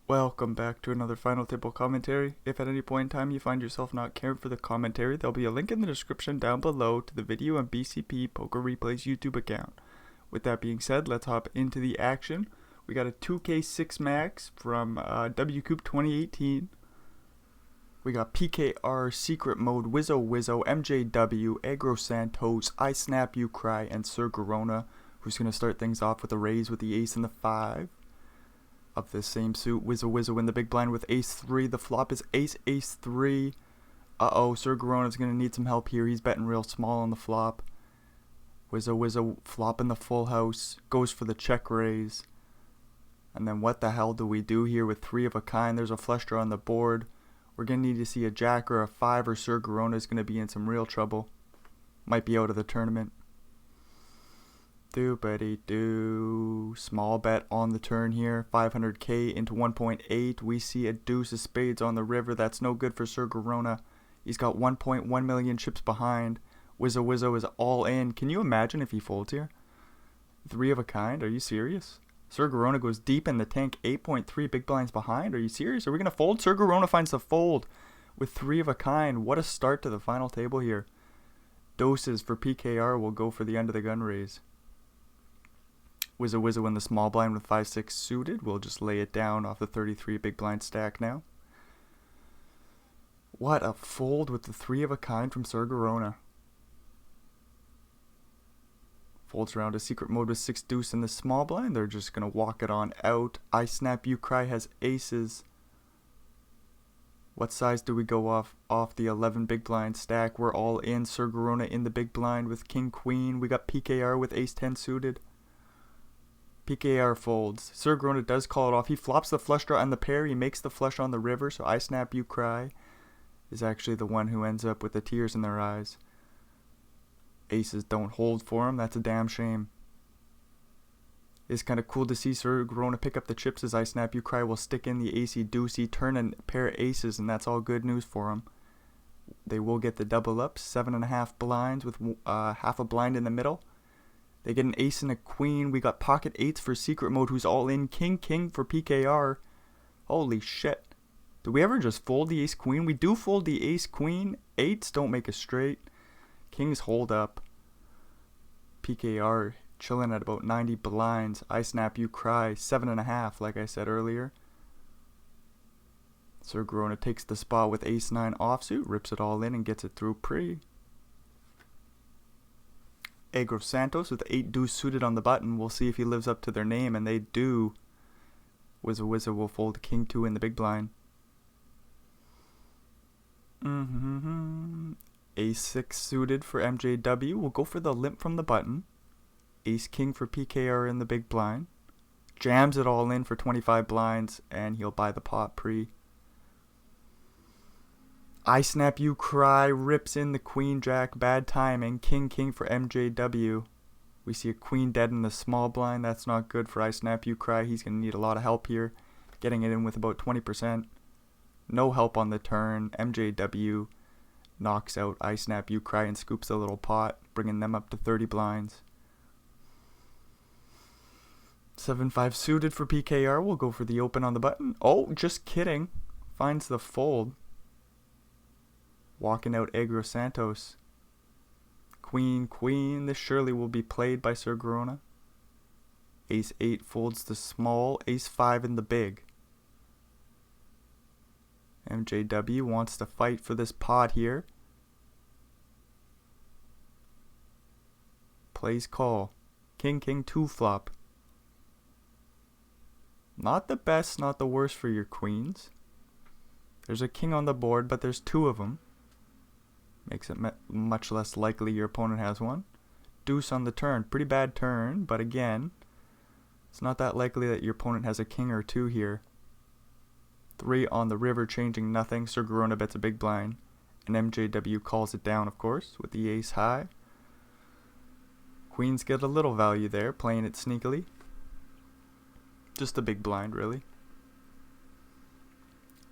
Welcome back to another final table commentary. If at any point in time you find yourself not caring for the commentary, there'll be a link in the description down below to the video on BCP Poker Replays YouTube account. With that being said, let's hop into the action. We got a 2K6 Max from WCOOP 2018. We got PKR, Secret Mode, Wizzo, MJW, Agro Santos, I Snap You Cry, and Sir Garona, who's going to start things off with a raise with the ace and the 5. Of this same suit, Wizzo in the big blind with ace 3. The flop is ace 3. Sir Garona's going to need some help here. He's betting real small on the flop. Wizzo flopping the full house. Goes for the check raise. And then what the hell do we do here with 3 of a kind? There's a flush draw on the board. We're going to need to see a jack or a 5 or Sir Garona's going to be in some real trouble. Might be out of the tournament. Doobity-doo. Small bet on the turn here. 500k into 1.8. We see a deuce of spades on the river. That's no good for Sir Garona. He's got 1.1 million chips behind. Wizzo is all in. Can you imagine if he folds here? 3 of a kind? Are you serious? Sir Garona goes deep in the tank. 8.3 big blinds behind. Are you serious? Are we going to fold? Sir Garona finds the fold with 3 of a kind. What a start to the final table here. Doses for PKR will go for the under the gun raise. Wizzo in the small blind with 5-6 suited. We'll just lay it down off the 33 big blind stack now. What a fold with the 3 of a kind from Sir Garona. Folds around to Secret Mode with 6 deuce in the small blind. They're just going to walk it on out. I Snap You Cry has aces. What size do we go off the 11 big blind stack? We're all in. Sir Garona in the big blind with king queen. We got PKR with ace 10 suited. PKR folds. Sir Garona does call it off. He flops the flush draw and the pair. He makes the flush on the river, so I Snap You Cry is actually the one who ends up with the tears in their eyes. Aces don't hold for him. That's a damn shame. It's kind of cool to see Sir Garona pick up the chips as I Snap You Cry will stick in the acey deucey, turn and pair aces, and that's all good news for him. They will get the double up. 7.5 blinds with half a blind in the middle. They get an ace and a queen. We got pocket 8s for Secret Mode, who's all in. King for PKR. Holy shit. Do we ever just fold the ace queen? We do fold the ace queen. 8s don't make a straight. Kings hold up. PKR chilling at about 90 blinds. I Snap You Cry. 7.5, like I said earlier. Sir Garona takes the spot with ace 9 offsuit. Rips it all in and gets it through pre. Agro Santos with 8 deuce suited on the button. We'll see if he lives up to their name, and they do. Wizzo will fold king 2 in the big blind. Ace 6 suited for MJW. We'll go for the limp from the button. Ace king for PKR in the big blind. Jams it all in for 25 blinds, and he'll buy the pot pre. I Snap You Cry rips in the queen jack. Bad timing. King for MJW. We see a queen dead in the small blind. That's not good for I Snap You Cry. He's going to need a lot of help here. Getting it in with about 20%. No help on the turn. MJW knocks out I Snap You Cry and scoops a little pot, bringing them up to 30 blinds. 7-5 suited for PKR. We'll go for the open on the button. Oh, just kidding. Finds the fold. Walking out Agro Santos. Queen. This surely will be played by Sir Garona. Ace 8 folds the small. Ace 5 in the big. MJW wants to fight for this pot here. Plays call. King 2 flop. Not the best, not the worst for your queens. There's a king on the board, but there's 2 of them. Makes it much less likely your opponent has one. Deuce on the turn. Pretty bad turn, but again, it's not that likely that your opponent has a king or 2 here. 3 on the river, changing nothing. Sir Garona bets a big blind. And MJW calls it down, of course, with the ace high. Queens get a little value there, playing it sneakily. Just a big blind, really.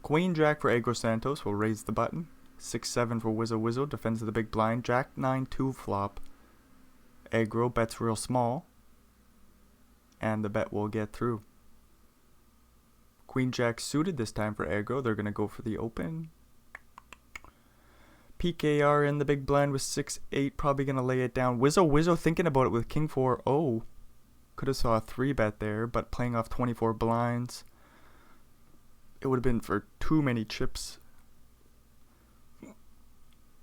Queen jack for Agro Santos will raise the button. 6-7 for Wizzo defends the big blind. Jack 9-2 flop. Agro bets real small. And the bet will get through. Queen Jack suited this time for aggro. They're going to go for the open. PKR in the big blind with 6-8, probably going to lay it down. Wizzo thinking about it with King 4. Oh, could have saw a 3-bet there, but playing off 24 blinds. It would have been for too many chips.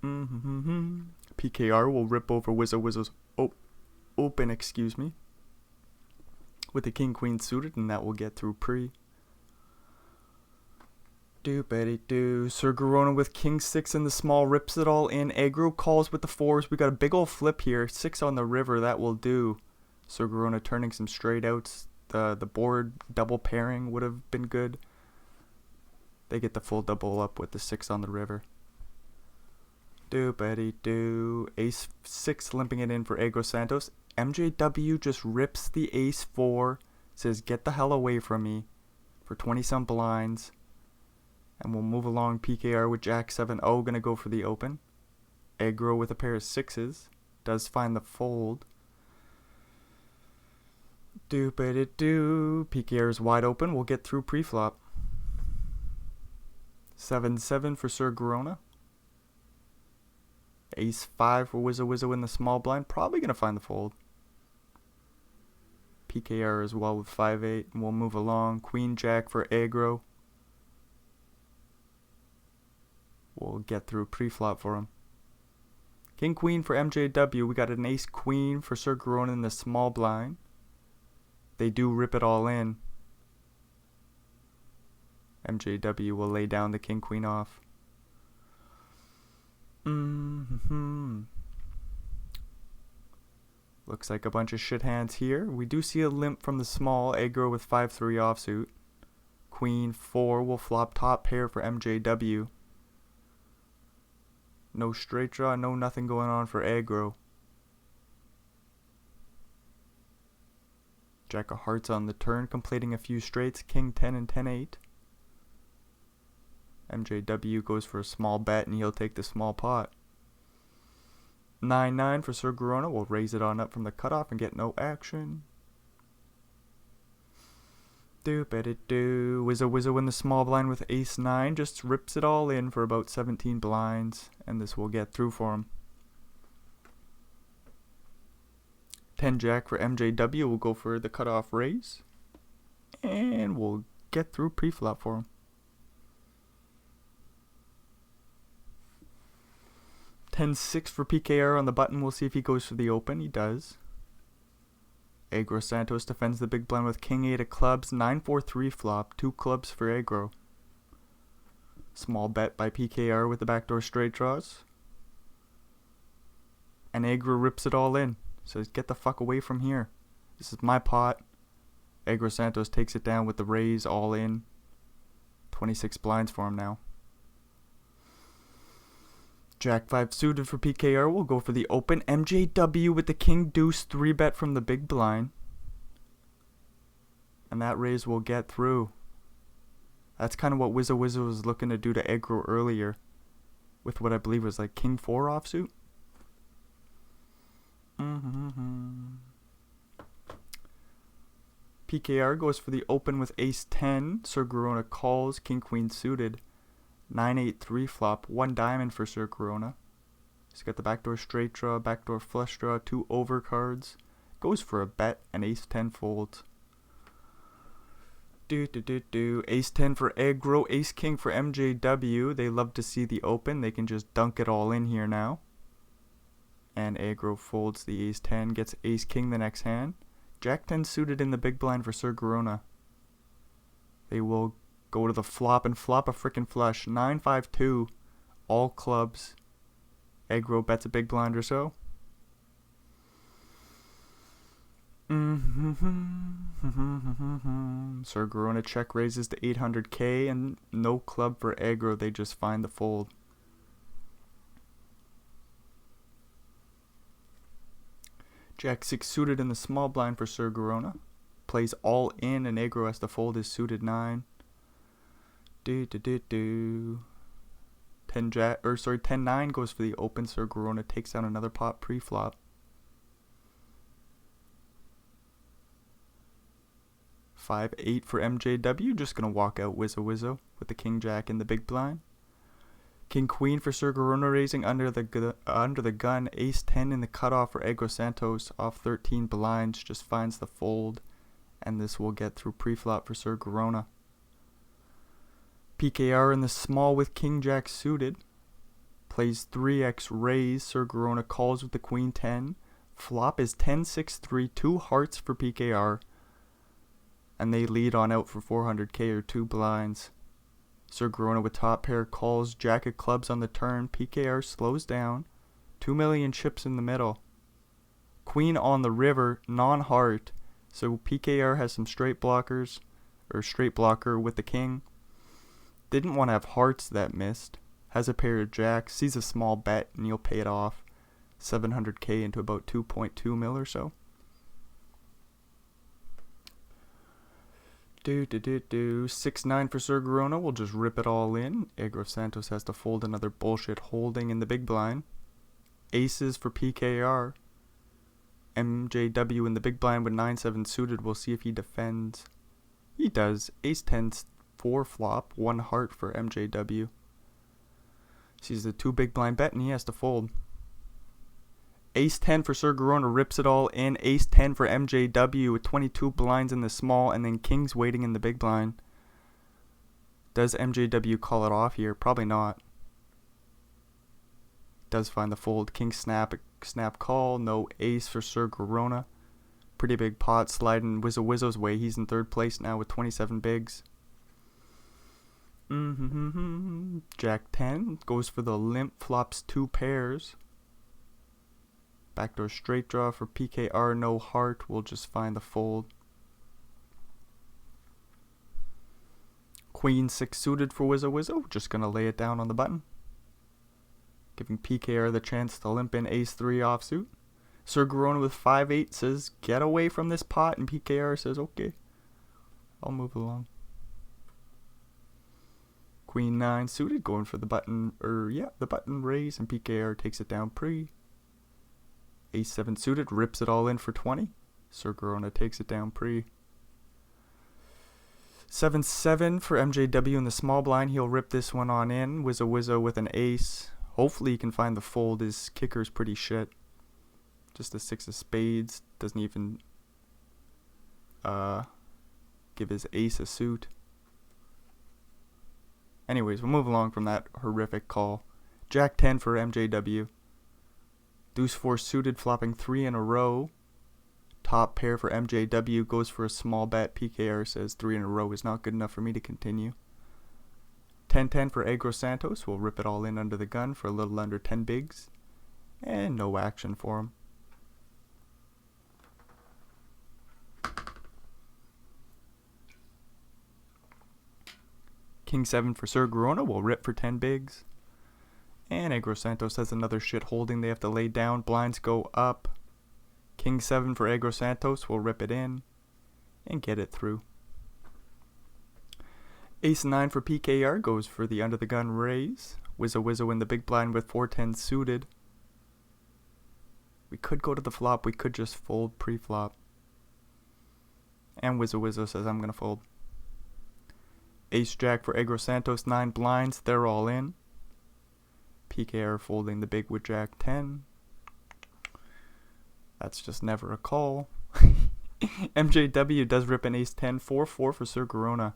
PKR will rip over Wizzo's open, excuse me, with the King Queen suited, and that will get through pre. Do Sir Garona with King 6 in the small, rips it all in. Aggro calls with the 4s. We got a big old flip here. 6 on the river, that will do. Sir Garona turning some straight outs. The board double pairing would have been good. They get the full double up with the 6 on the river. Ace 6 limping it in for Aggro Santos. MJW just rips the ace 4. Says, get the hell away from me. For 20 some blinds. And we'll move along. PKR with Jack 7. Oh, gonna go for the open. Aggro with a pair of 6s. Does find the fold. PKR is wide open. We'll get through pre-flop. 7-7 for Sir Garona. Ace 5 for Wizzo in the small blind. Probably gonna find the fold. PKR as well with 5-8. And we'll move along. Queen Jack for aggro. We'll get through pre-flop for him. King Queen for MJW. We got an Ace Queen for Sir Garona in the small blind. They do rip it all in. MJW will lay down the King Queen off. Looks like a bunch of shit hands here. We do see a limp from the small. Aggro with 5-3 offsuit. Queen 4 will flop top pair for MJW. No straight draw, no nothing going on for aggro. Jack of hearts on the turn, completing a few straights. King 10 and 10-8. MJW goes for a small bet and he'll take the small pot. 9-9 for Sir Garona. We'll raise it on up from the cutoff and get no action. Wizzo in the small blind with Ace 9. Just rips it all in for about 17 blinds. And this will get through for him. 10 Jack for MJW. Will go for the cutoff raise. And we'll get through pre-flop for him. 10-6 for PKR on the button. We'll see if he goes for the open. He does. Aggro Santos defends the big blind with King 8 of clubs. 9-4-3 flop. 2 clubs for aggro. Small bet by PKR with the backdoor straight draws. And aggro rips it all in. Says, get the fuck away from here. This is my pot. Aggro Santos takes it down with the raise all in. 26 blinds for him now. Jack 5 suited for PKR. Will go for the open. MJW with the King Deuce 3-bet from the big blind. And that raise will get through. That's kind of what Wizzo was looking to do to aggro earlier. With what I believe was like King 4 offsuit. PKR goes for the open with Ace 10. Sir Garona calls. King Queen suited. 9-8-3 flop. 1 diamond for Sir Garona. He's got the backdoor straight draw, backdoor flush draw, 2 overcards. Goes for a bet and Ace 10 folds. Ace 10 for aggro, Ace King for MJW. They love to see the open. They can just dunk it all in here now. And aggro folds the Ace 10, gets Ace King the next hand. Jack 10 suited in the big blind for Sir Garona. They will go to the flop and flop a frickin' flush. 9-5-2. All clubs. Aggro bets a big blind or so. Sir Garona check raises to 800k and no club for aggro. They just find the fold. Jack 6 suited in the small blind for Sir Garona. Plays all in and aggro has to fold his suited 9. 10-9 goes for the open. Sir Garona takes down another pot pre-flop. 5-8 for MJW. Just gonna walk out Wizzo with the king jack in the big blind. King queen for Sir Garona raising under the gun. Ace 10 in the cutoff for Agro Santos off 13 blinds. Just finds the fold, and this will get through pre-flop for Sir Garona. PKR in the small with king jack suited. Plays 3x raise. Sir Garona calls with the queen 10. Flop is 10-6-3, 2 hearts for PKR. And they lead on out for 400k or 2 blinds. Sir Garona with top pair calls, jack of clubs on the turn. PKR slows down. 2 million chips in the middle. Queen on the river, non-heart. So PKR has some straight blockers, or straight blocker with the king. Didn't want to have hearts that missed. Has a pair of jacks, sees a small bet, and he'll pay it off. 700k into about 2.2 mil or so. 6-9 for Sir Garona. We'll just rip it all in. Agro Santos has to fold another bullshit holding in the big blind. Aces for PKR. MJW in the big blind with 9-7 suited. We'll see if he defends. He does. Ace 10 4 flop. 1 heart for MJW. Sees the 2 big blind bet and he has to fold. Ace 10 for Sir Garona rips it all in. Ace 10 for MJW with 22 blinds in the small, and then kings waiting in the big blind. Does MJW call it off here? Probably not. Does find the fold. King snap call. No ace for Sir Garona. Pretty big pot sliding Wizzo's way. He's in 3rd place now with 27 bigs. Jack 10 goes for the limp, flops 2 pairs. Backdoor straight draw for PKR, no heart. We'll just find the fold. Queen 6 suited for Wizzo. Just gonna lay it down on the button. Giving PKR the chance to limp in ace 3 offsuit. Sir Garona with 5-8 says, get away from this pot, and PKR says, okay, I'll move along. Queen 9 suited, going for the button, the button raise, and PKR takes it down pre. Ace 7 suited, rips it all in for 20. Sir Garona takes it down pre. 7-7 for MJW in the small blind. He'll rip this one on in. Wizzo with an ace. Hopefully he can find the fold. His kicker's pretty shit. Just a 6 of spades. Doesn't even give his ace a suit. Anyways, we'll move along from that horrific call. Jack 10 for MJW. Deuce 4 suited, flopping 3 in a row. Top pair for MJW, goes for a small bet. PKR says 3 in a row is not good enough for me to continue. 10-10 for Agro Santos. We'll rip it all in under the gun for a little under 10 bigs. And no action for him. King 7 for Sir Garona. We'll rip for 10 bigs. And Agro Santos has another shit holding. They have to lay down. Blinds go up. King 7 for Agro Santos. We'll rip it in and get it through. Ace 9 for PKR goes for the under the gun raise. Wizzo in the big blind with 4-10 suited. We could go to the flop. We could just fold pre-flop. And Wizzo says I'm going to fold. Ace Jack for Agro Santos. 9 blinds. They're all in. PKR folding the big with Jack 10. That's just never a call. MJW does rip an ace 10. 4-4 for Sir Garona.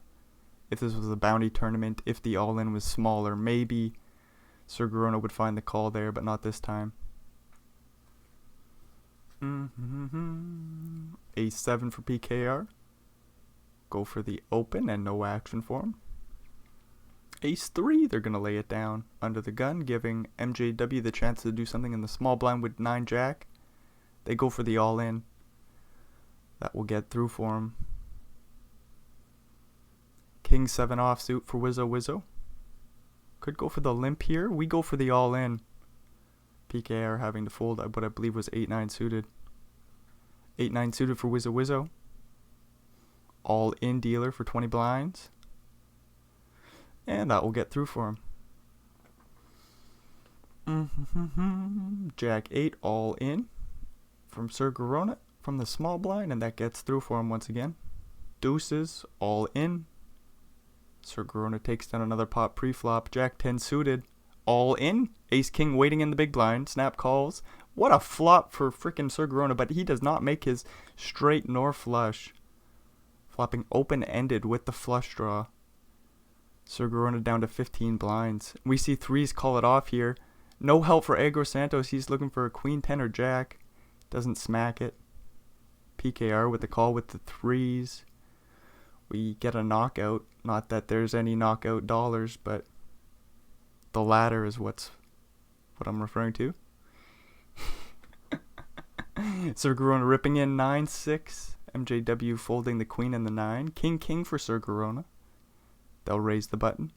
If this was a bounty tournament, if the all-in was smaller, maybe Sir Garona would find the call there, but not this time. Ace 7 for PKR. Go for the open and no action for him. Ace 3, they're going to lay it down under the gun, giving MJW the chance to do something in the small blind with 9 jack. They go for the all-in. That will get through for him. King 7 offsuit for Wizzo. Could go for the limp here. We go for the all-in. PKR having to fold what I believe was 8-9 suited. 8-9 suited for Wizzo. All-in dealer for 20 blinds. And that will get through for him. Jack 8 all in from Sir Garona from the small blind, and that gets through for him once again. deuces, all in. Sir Garona takes down another pot pre-flop. Jack 10 suited, all in. Ace King waiting in the big blind. Snap calls. What a flop for frickin' Sir Garona, but he does not make his straight nor flush. Flopping open-ended with the flush draw. Sir Garona down to 15 blinds. We see threes call it off here. No help for Agro Santos. He's looking for a queen 10 or jack. Doesn't smack it. PKR with the call with the threes. We get a knockout. Not that there's any knockout dollars, but the latter is what I'm referring to. Sir Garona ripping in 9-6. MJW folding the queen and the 9. King for Sir Garona. They'll raise the button.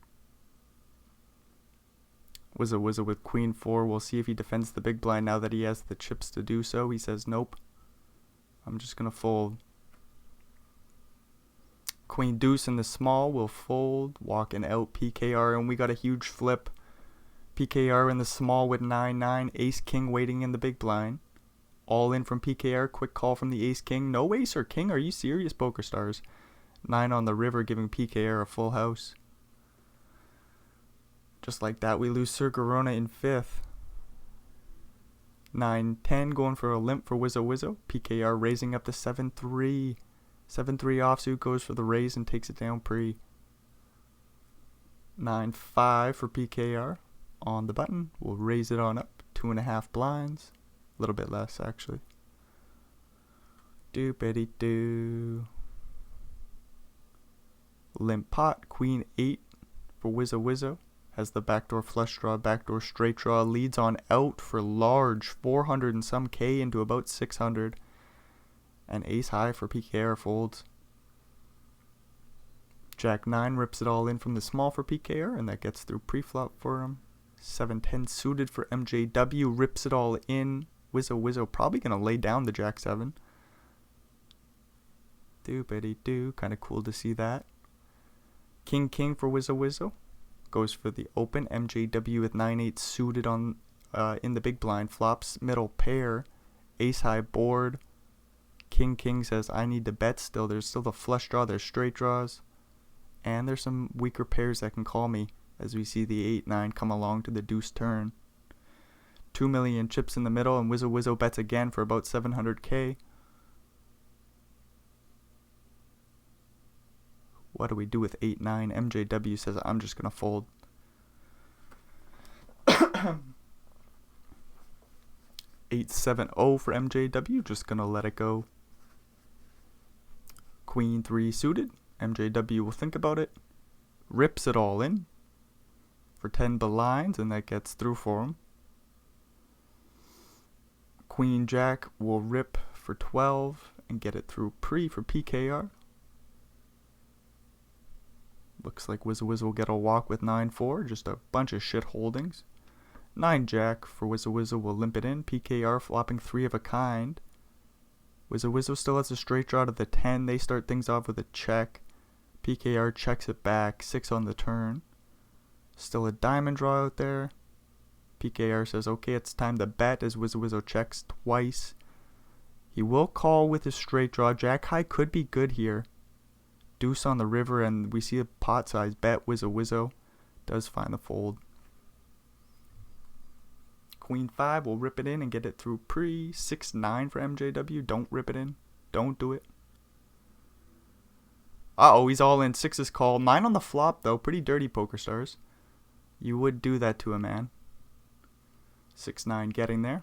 Wizza with queen 4. We'll see if he defends the big blind now that he has the chips to do so. He says nope. I'm just going to fold. Queen deuce in the small will fold. Walking out PKR, and we got a huge flip. PKR in the small with 9-9. Ace King waiting in the big blind. All in from PKR. Quick call from the Ace King. No ace or king? Are you serious, Poker Stars? 9 on the river, giving PKR a full house. Just like that, we lose Sir Garona in 5th. 9-10 going for a limp for Wizzo. PKR raising up to 7-3. 7-3 offsuit goes for the raise and takes it down pre. 9-5 for PKR. On the button, we'll raise it on up. 2.5 blinds. A little bit less, actually. Doopity-doo. Limp pot, queen 8 for Wizzo. Has the backdoor flush draw, backdoor straight draw. Leads on out for large, 400 and some K into about 600. And ace high for PKR folds. Jack 9 rips it all in from the small for PKR, and that gets through pre-flop for him. 7-10 suited for MJW, rips it all in. Wizzo probably going to lay down the Jack 7. Doopity-doo, kind of cool to see that. King for Wizzo. Goes for the open. MJW with 9-8 suited on in the big blind. Flops middle pair. Ace high board. King says, I need to bet still. There's still the flush draw. There's straight draws. And there's some weaker pairs that can call me. As we see the 8-9 come along to the deuce turn. 2 million chips in the middle. And Wizzo bets again for about 700K. What do we do with 8-9? MJW says, I'm just going to fold. 8-7-0 for MJW. Just going to let it go. Queen 3 suited. MJW will think about it. Rips it all in for 10 blinds, and that gets through for him. Queen Jack will rip for 12 and get it through pre for PKR. Looks like Wizzo will get a walk with 9-4. Just a bunch of shit holdings. 9 Jack for Wizzo will limp it in. PKR flopping 3 of a kind. Wizzo still has a straight draw to the 10. They start things off with a check. PKR checks it back. 6 on the turn. Still a diamond draw out there. PKR says, okay, it's time to bet as Wizzo checks twice. He will call with his straight draw. Jack high could be good here. Deuce on the river, and we see a pot size bet. Wizzo does find the fold. Queen 5 will rip it in and get it through pre. 6-9 for MJW. Don't rip it in. Don't do it. Uh-oh, he's all in. 6 is called. 9 on the flop, though. Pretty dirty, Poker Stars. You would do that to a man. 6-9 getting there.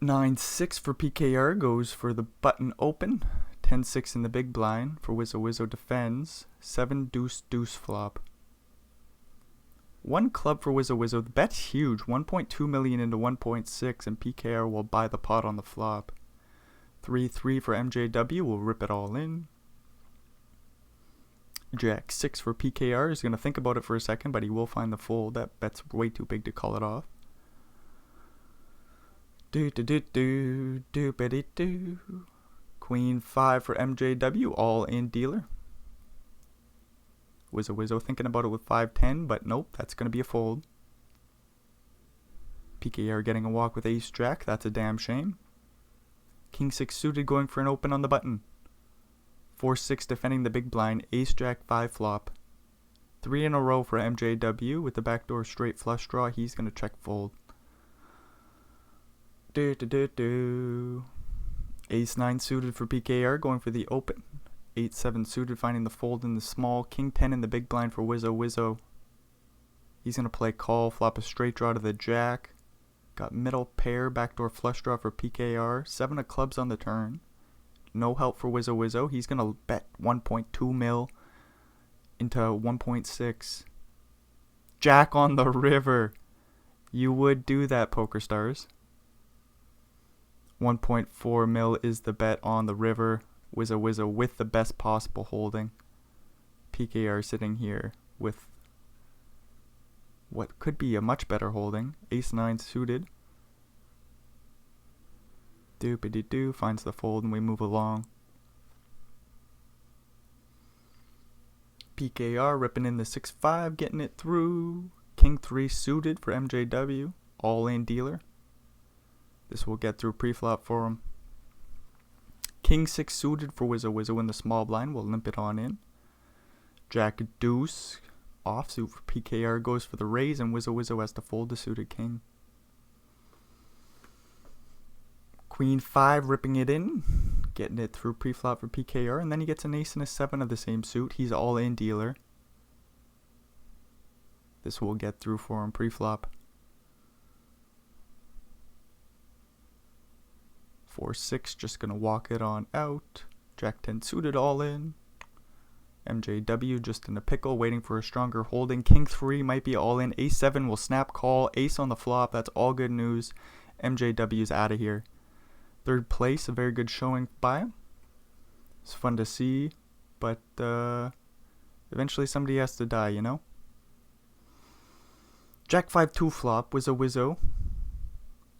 Nine 6 for PKR goes for the button open. 10-6 in the big blind for Wizzo defends. 7 deuce flop. 1 club for Wizzo. The bet's huge. 1.2 million into 1.6, and PKR will buy the pot on the flop. 3-3 for MJW will rip it all in. Jack 6 for PKR is going to think about it for a second, but he will find the fold. That bet's way too big to call it off. Do-do-do-do-do-bitty-do. Queen 5 for MJW, all in dealer. Wizzo thinking about it with 5-10, but nope, that's going to be a fold. PKR getting a walk with ace jack. That's a damn shame. King 6 suited going for an open on the button. 4-6 defending the big blind. Ace jack 5 flop. 3 in a row for MJW with the backdoor straight flush draw. He's going to check fold. Ace 9 suited for PKR going for the open. 8-7 suited finding the fold in the small. King 10 in the big blind for Wizzo. He's going to play call, flop a straight draw to the jack. Got middle pair, backdoor flush draw for PKR. 7 of clubs on the turn. No help for Wizzo. He's going to bet 1.2 mil into 1.6. Jack on the river. You would do that, Poker Stars. 1.4 mil is the bet on the river. Wizzo with the best possible holding. PKR sitting here with what could be a much better holding. Ace 9 suited. Doopity-doo finds the fold and we move along. PKR ripping in the 6-5, getting it through. King 3 suited for MJW. All in dealer. This will get through pre-flop for him. King 6 suited for Wizzo in the small blind. We'll limp it on in. Jack deuce. Offsuit for PKR goes for the raise, and Wizzo has to fold the suited king. Queen 5 ripping it in, getting it through pre-flop for PKR, and then he gets an ace and a 7 of the same suit. He's all in dealer. This will get through for him pre-flop. 4-6 just gonna walk it on out. Jack 10 suited all in. MJW just in a pickle, waiting for a stronger holding. King 3 might be all in. Ace 7 will snap call. Ace on the flop. That's all good news. MJW's out of here. Third place, a very good showing by him. It's fun to see, but eventually somebody has to die, you know? Jack 5 2 flop. Wizzo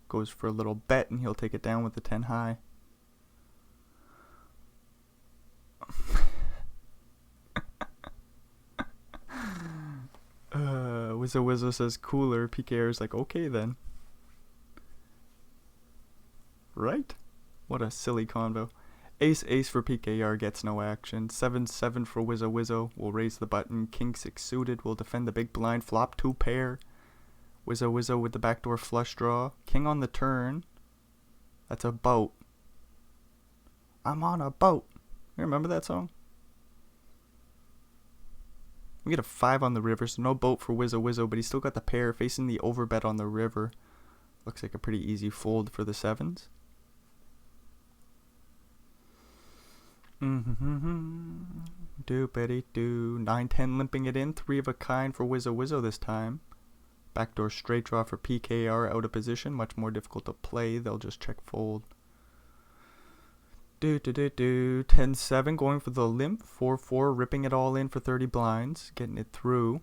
goes for a little bet, and he'll take it down with the 10 high. Wizzo says cooler. PKR is like, okay then. Right? What a silly convo. Ace for PKR gets no action. 7-7 for Wizzo. Will raise the button. King 6 suited. Will defend the big blind. Flop 2 pair. Wizzo with the backdoor flush draw. King on the turn. That's a boat. I'm on a boat. You remember that song? We get a 5 on the river, so no boat for Wizzo, but he's still got the pair facing the overbet on the river. Looks like a pretty easy fold for the 7s. Doopity-doo. 9-10 limping it in. 3 of a kind for Wizzo this time. Backdoor straight draw for PKR out of position. Much more difficult to play. They'll just check fold. 10-7 going for the limp. 4-4 ripping it all in for 30 blinds. Getting it through.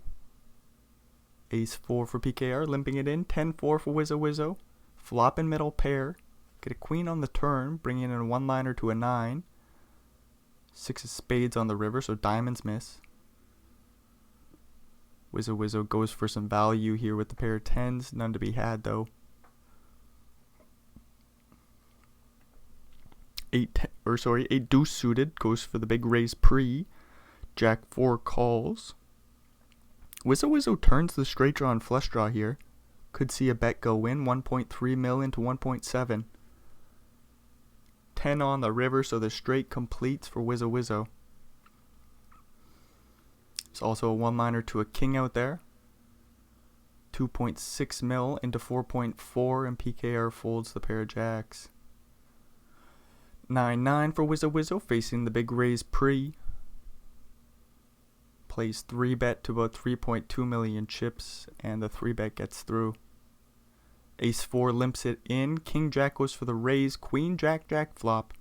Ace 4 for PKR. Limping it in. 10-4 for Wizzo. Flop in middle pair. Get a queen on the turn. Bringing in a 1-liner to a 9. 6 of spades on the river, so diamonds miss. Wizzo goes for some value here with the pair of 10s. None to be had though. 8 deuce suited goes for the big raise pre. Jack 4 calls. Wizzo turns the straight draw and flush draw here. Could see a bet go in. 1.3 mil into 1.7. 10 on the river, so the straight completes for Wizzo. There's also a 1-liner to a king out there. 2.6 mil into 4.4, and PKR folds the pair of jacks. 9-9 for Wizzo, facing the big raise pre. Plays 3-bet to about 3.2 million chips, and the 3-bet gets through. Ace 4 limps it in. King Jack goes for the raise. Queen Jack flop.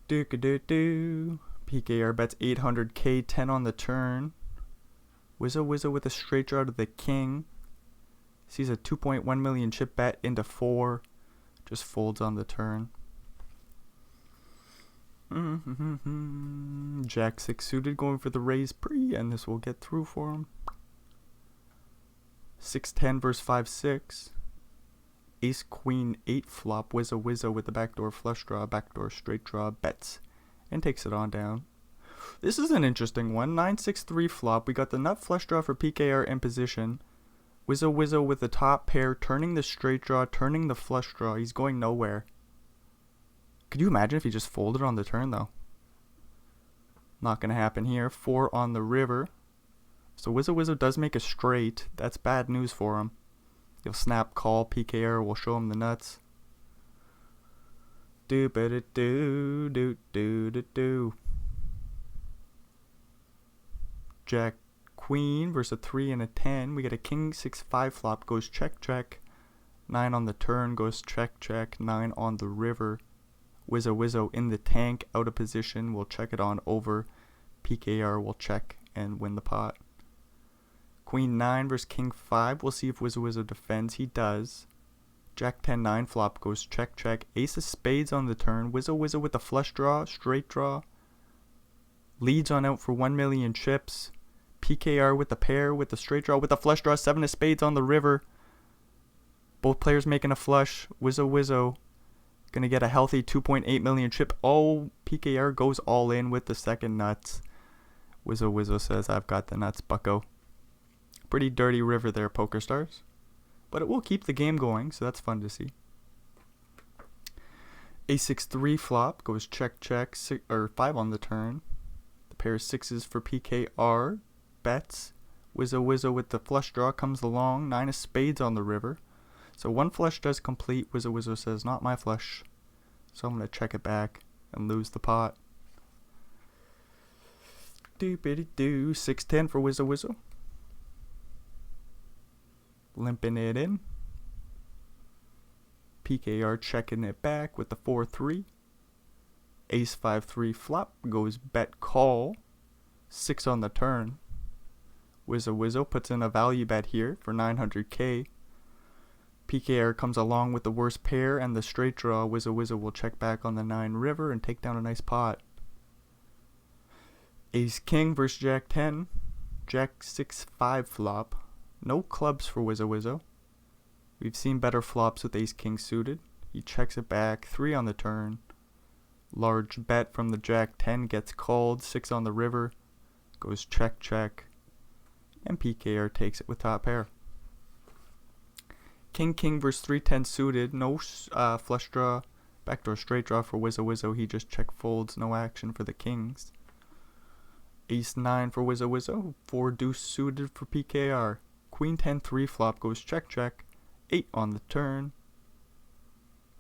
PKR bets 800k, 10 on the turn. Wizzo with a straight draw to the king. Sees a 2.1 million chip bet into 4. Just folds on the turn. Jack 6 suited going for the raise pre, and this will get through for him. 6-10 versus 5-6. Ace Queen 8 flop. Wizzo with the backdoor flush draw, backdoor straight draw, bets, and takes it on down. This is an interesting one. 9-6-3 flop. We got the nut flush draw for PKR in position. Wizzo with the top pair, turning the straight draw, turning the flush draw. He's going nowhere. Could you imagine if he just folded on the turn, though? Not going to happen here. 4 on the river. So Wizzo does make a straight. That's bad news for him. He'll snap call. PKR will show him the nuts. Do. Jack Queen versus a 3 and a 10. We get a King 6-5 flop. Goes check. 9 on the turn. Goes check. 9 on the river. Wizzo in the tank. Out of position. We'll check it on over. PKR will check and win the pot. Queen 9 versus King 5. We'll see if Wizzo defends. He does. Jack 10-9 flop goes check. Ace of spades on the turn. Wizzo with the flush draw, straight draw. Leads on out for 1 million chips. PKR with the pair, with the straight draw, with the flush draw. 7 of spades on the river. Both players making a flush. Wizzo gonna get a healthy 2.8 million chip. Oh, PKR goes all in with the second nuts. Wizzo says, I've got the nuts, bucko. Pretty dirty river there, Poker Stars. But it will keep the game going, so that's fun to see. A6-3 flop goes check, 5 on the turn. The pair of 6s for PKR. Bets. Wizzo with the flush draw comes along. 9 of spades on the river. So one flush does complete. Wizzo says, not my flush. So I'm going to check it back and lose the pot. 6-10 for Wizzo. Limping it in. PKR checking it back with the 4-3. Ace 5-3 flop goes bet call. 6 on the turn. Wizzo puts in a value bet here for 900k. PKR comes along with the worst pair and the straight draw. Wizzo will check back on the 9 river and take down a nice pot. Ace King versus Jack 10. Jack 6-5 flop. No clubs for Wizzo. We've seen better flops with Ace King suited. He checks it back. 3 on the turn. Large bet from the Jack 10 gets called. 6 on the river. Goes check. And PKR takes it with top pair. King versus 3-10 suited. No flush draw. Backdoor straight draw for Wizzo. He just check folds. No action for the Kings. Ace 9 for Wizzo. 4 deuce suited for PKR. Queen 10-3 flop goes check. 8 on the turn.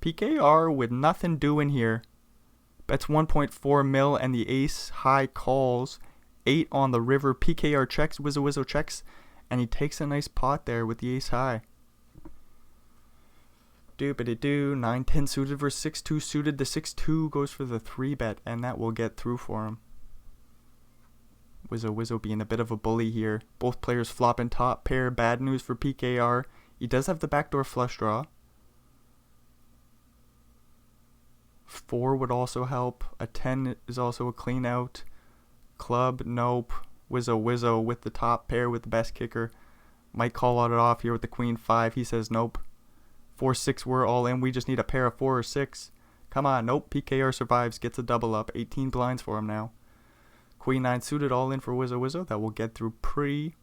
PKR with nothing doing here. Bets 1.4 mil and the ace high calls. 8 on the river. PKR checks. Wizzo checks. And he takes a nice pot there with the ace high. 9-10 suited versus 6-2 suited. The 6-2 goes for the 3 bet. And that will get through for him. Wizzo being a bit of a bully here. Both players flopping top pair. Bad news for PKR. He does have the backdoor flush draw. 4 would also help. A 10 is also a clean out. Club, nope. Wizzo with the top pair with the best kicker. Might call it off here with the Queen 5. He says nope. 4-6 we're all in. We just need a pair of 4 or 6. Come on, nope. PKR survives. Gets a double up. 18 blinds for him now. Queen 9 suited all in for Wizzo. That will get through pre.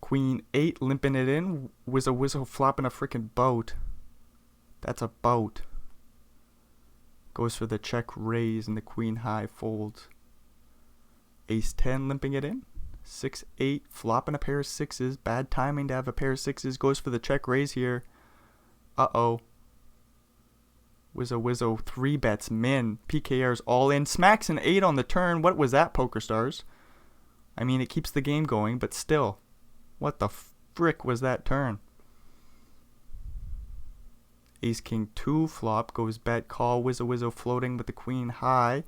Queen 8 limping it in. Wizzo flopping a freaking boat. That's a boat. Goes for the check raise and the Queen high folds. Ace 10 limping it in. 6-8 flopping a pair of 6s. Bad timing to have a pair of 6s. Goes for the check raise here. Uh-oh. Wizzo 3 bets min. PKR's all in. Smacks an 8 on the turn. What was that, Poker Stars? I mean, it keeps the game going, but still. What the frick was that turn? Ace King 2 flop goes bet call. Wizzo floating with the Queen high.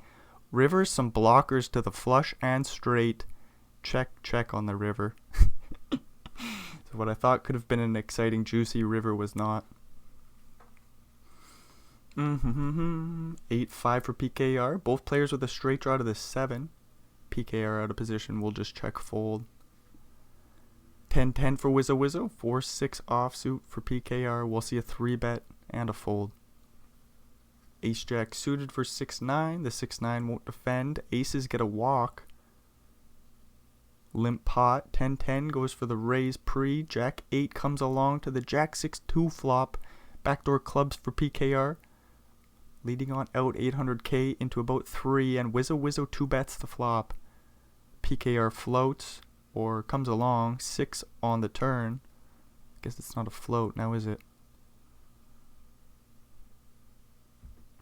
River some blockers to the flush and straight. Check on the river. So what I thought could have been an exciting juicy river was not. 8-5 for PKR. Both players with a straight draw to the 7. PKR out of position will just check fold. 10-10 for Wizzo Wizzo. 4-6 offsuit for PKR. We'll see a 3-bet and a fold. Ace Jack suited for 6-9. The 6-9 won't defend. Aces get a walk. Limp pot. 10-10 goes for the raise pre. Jack 8 comes along to the Jack 6-2 flop. Backdoor clubs for PKR. Leading on out 800k into about 3. And Wizzo Wizzo 2-bets the flop. PKR floats or comes along. 6 on the turn. Guess it's not a float now, is it?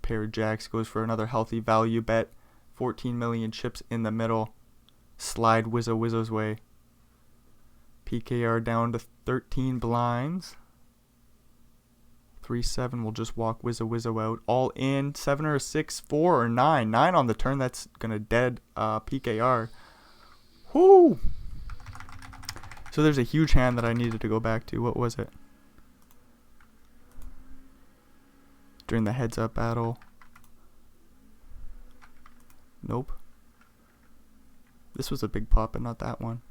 Pair of jacks goes for another healthy value bet. 14 million chips in the middle. Slide Wizzo Wizzo's way. PKR down to 13 blinds. 3-7 will just walk Wizzo Wizzo out. All in. 7 or 6, 4 or 9. 9 on the turn. That's gonna dead PKR. Whoo! So there's a huge hand that I needed to go back to. What was it? During the heads up battle. Nope. This was a big pot, but not that one.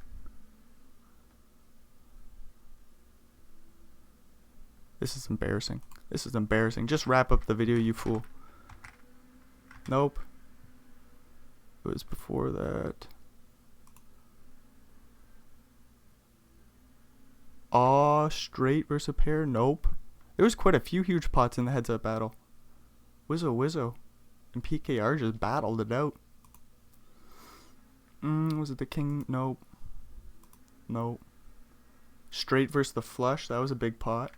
This is embarrassing. This is embarrassing. Just wrap up the video, you fool. Nope. It was before that. Aw, straight versus a pair. Nope. There was quite a few huge pots in the heads up battle. Wizzo Wizzo and PKR just battled it out. Was it the king? Nope. Nope. Straight versus the flush. That was a big pot.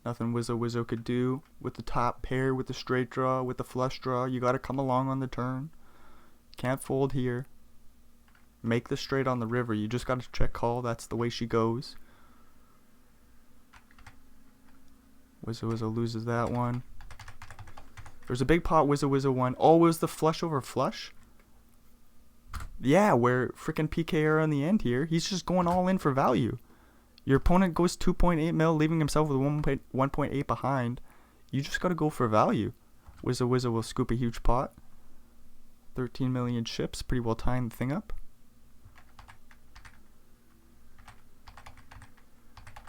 Nothing Wizzo Wizzo could do with the top pair, with the straight draw, with the flush draw. You gotta come along on the turn. Can't fold here. Make the straight on the river. You just gotta check call. That's the way she goes. Wizzo Wizzo loses that one. There's a big pot Wizzo Wizzo won. Oh, was the flush over flush? Yeah, where freaking PKR on the end here. He's just going all in for value. Your opponent goes 2.8 mil, leaving himself with 1.8 behind. You just gotta go for value. Wizzo Wizzo will scoop a huge pot. 13 million chips. Pretty well tying the thing up.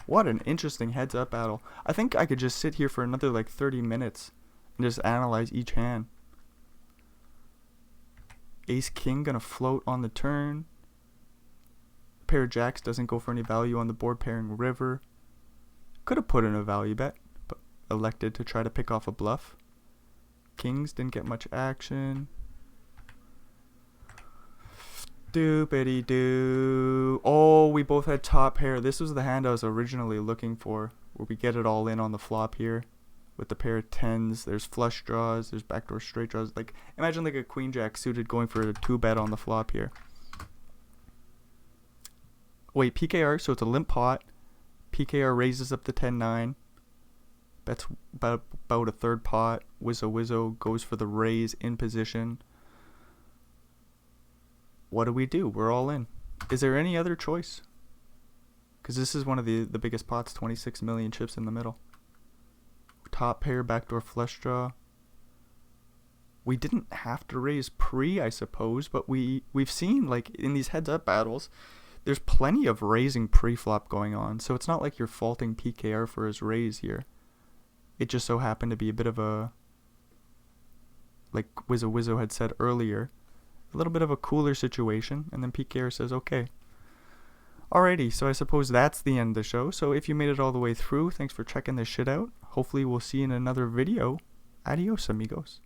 What an interesting heads up battle. I think I could just sit here for another like 30 minutes and just analyze each hand. Ace King gonna float on the turn. Pair of jacks doesn't go for any value on the board pairing river. Could have put in a value bet, but elected to try to pick off a bluff. Kings didn't get much action. Doopity doo. Oh, we both had top pair. This was the hand I was originally looking for, where we get it all in on the flop here with the pair of tens. There's flush draws, there's backdoor straight draws. Like, imagine like a queen jack suited going for a 2-bet on the flop here. Wait, PKR, so it's a limp pot. PKR raises up to 10-9. Bets about a third pot. Wizzo Wizzo goes for the raise in position. What do we do? We're all in. Is there any other choice? Because this is one of the biggest pots. 26 million chips in the middle. Top pair, backdoor flush draw. We didn't have to raise pre, I suppose, but we've seen, like, in these heads up battles, there's plenty of raising pre-flop going on, so it's not like you're faulting PKR for his raise here. It just so happened to be a bit of a, like Wizzo Wizzo had said earlier, a little bit of a cooler situation, and then PKR says, okay. Alrighty, so I suppose that's the end of the show. So if you made it all the way through, thanks for checking this shit out. Hopefully we'll see you in another video. Adios, amigos.